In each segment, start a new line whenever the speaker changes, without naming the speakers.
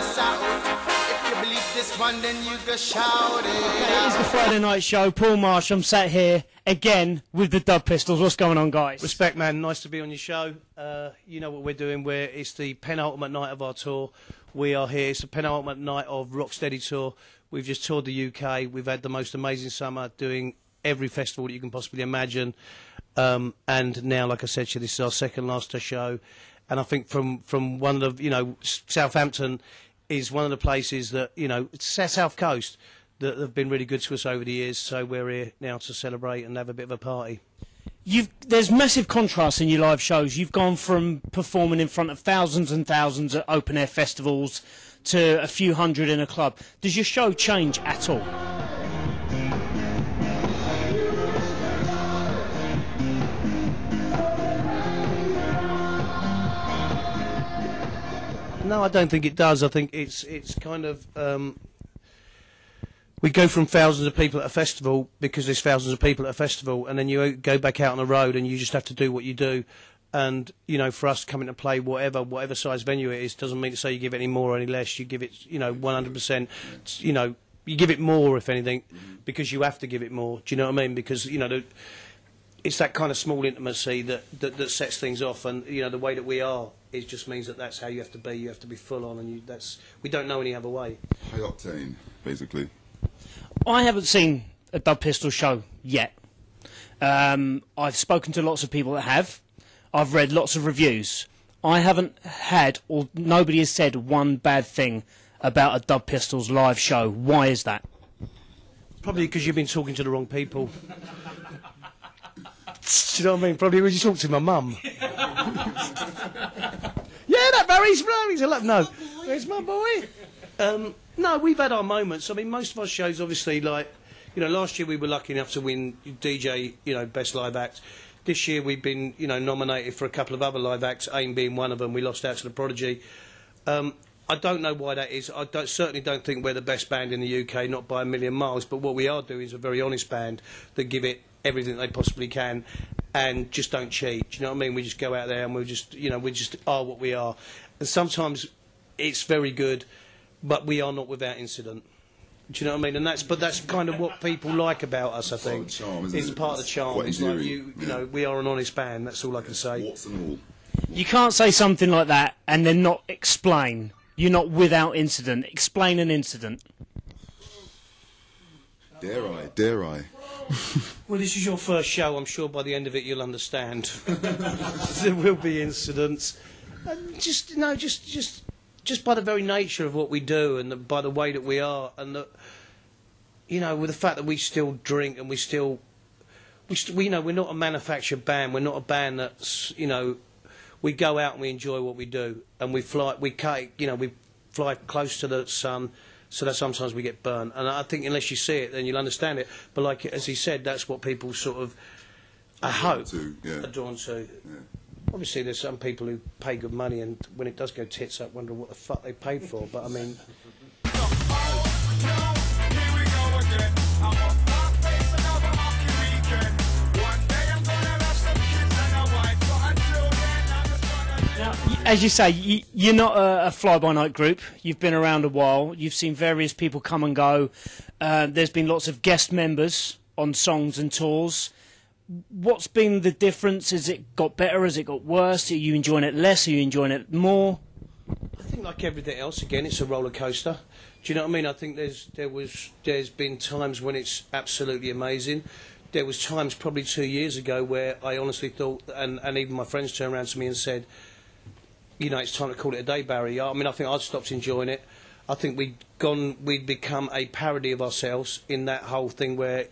south. If you believe this one, then you go shout it.
It is the Friday night show. Paul Marsh, I'm sat here again with the Dub Pistols. What's going on, guys?
Respect, man. Nice to be on your show. You know what we're doing. It's the penultimate night of our tour. We are here. It's the penultimate night of Rocksteady Tour. We've just toured the UK. We've had the most amazing summer doing every festival that you can possibly imagine. And now, like I said to you, this is our second last show. And I think from one of the, Southampton is one of the places that, it's South Coast, that have been really good to us over the years. So we're here now to celebrate and have a bit of a party.
There's massive contrast in your live shows. You've gone from performing in front of thousands and thousands at open-air festivals to a few hundred in a club. Does your show change at all?
No, I don't think it does. I think it's kind of... we go from thousands of people at a festival because there's thousands of people at a festival, and then you go back out on the road and you just have to do what you do. And, for us coming to play whatever size venue it is, doesn't mean to say you give it any more or any less. You give it, 100%. You give it more, if anything, because you have to give it more. Do you know what I mean? Because, it's that kind of small intimacy that sets things off, and the way that we are, it just means that that's how you have to be. You have to be full on, and we don't know any other way.
High octane, basically.
I haven't seen a Dub Pistol show yet. I've spoken to lots of people that have. I've read lots of reviews. I haven't had, or nobody has said one bad thing about a Dub Pistols live show. Why is that?
Probably because you've been talking to the wrong people. Do you know what I mean? Probably when you talk to my mum. Yeah, that Barry's no, it's my boy. No, we've had our moments. I mean, most of our shows, obviously, last year we were lucky enough to win DJ, Best Live Act. This year we've been, nominated for a couple of other live acts, AIM being one of them. We lost out to The Prodigy. I don't know why that is. Certainly don't think we're the best band in the UK, not by a million miles, but what we are doing is a very honest band that give it everything they possibly can and just don't cheat. Do you know what I mean? We just go out there and we just are what we are. And sometimes it's very good, but we are not without incident. Do you know what I mean? And that's kind of what people like about us, I think.
It's part of the charm,
it's part of the charm. It's like we are an honest band, that's all I can say.
Warts and all.
You can't say something like that and then not explain. You're not without incident. Explain an incident.
Dare I?
Well, this is your first show. I'm sure by the end of it you'll understand. There will be incidents. And just by the very nature of what we do and by the way that we are, and with the fact that we still drink and we're not a manufactured band. We're not a band that's, we go out and we enjoy what we do, and we fly close to the sun, so that sometimes we get burnt. And I think unless you see it, then you'll understand it. But as he said, that's what people sort of, I hope, are drawn to. Yeah. Obviously, there's some people who pay good money, and when it does go tits up, wonder what the fuck they paid for. But I mean.
Now, as you say, you're not a fly-by-night group. You've been around a while. You've seen various people come and go. There's been lots of guest members on songs and tours. What's been the difference? Has it got better? Has it got worse? Are you enjoying it less? Are you enjoying it more?
I think like everything else, again, it's a roller coaster. Do you know what I mean? I think there's been times when it's absolutely amazing. There was times probably 2 years ago where I honestly thought, and even my friends turned around to me and said, it's time to call it a day, Barry. I mean, I think I'd stopped enjoying it. I think we'd become a parody of ourselves in that whole thing where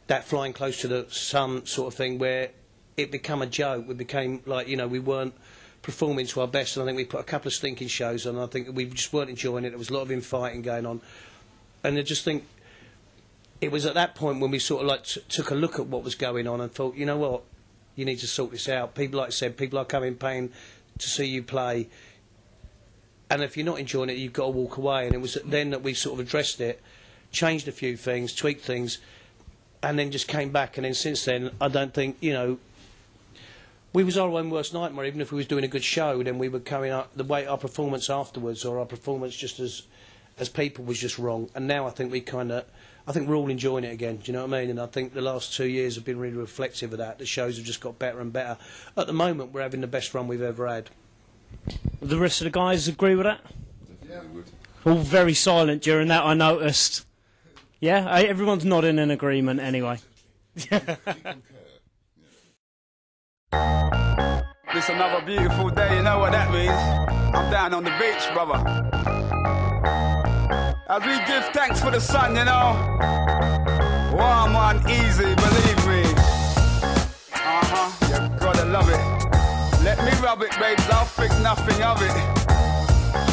that flying close to the sun sort of thing, where it became a joke. We became we weren't performing to our best, and I think we put a couple of stinking shows on, and I think we just weren't enjoying it. There was a lot of infighting going on, and I just think it was at that point when we sort of took a look at what was going on and thought, you know what, you need to sort this out. People, like I said, people are coming paying to see you play, and if you're not enjoying it, you've got to walk away. And it was then that we sort of addressed it, changed a few things, tweaked things, and then just came back. And then since then, I don't think, We was our own worst nightmare. Even if we was doing a good show, then we were coming up the way our performance afterwards, or our performance just as people, was just wrong. And now I think I think we're all enjoying it again. Do you know what I mean? And I think the last 2 years have been really reflective of that. The shows have just got better and better. At the moment, we're having the best run we've ever had.
The rest of the guys agree with that?
Yeah, we would.
All very silent during that, I noticed. Yeah, everyone's nodding in agreement anyway.
It's another beautiful day, you know what that means? I'm down on the beach, brother. As we give thanks for the sun, you know. Warm and easy, believe me. You gotta love it. Let me rub it, babes, I'll think nothing of it.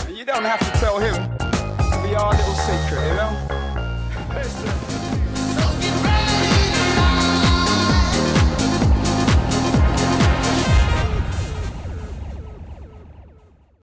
And you don't have to tell him.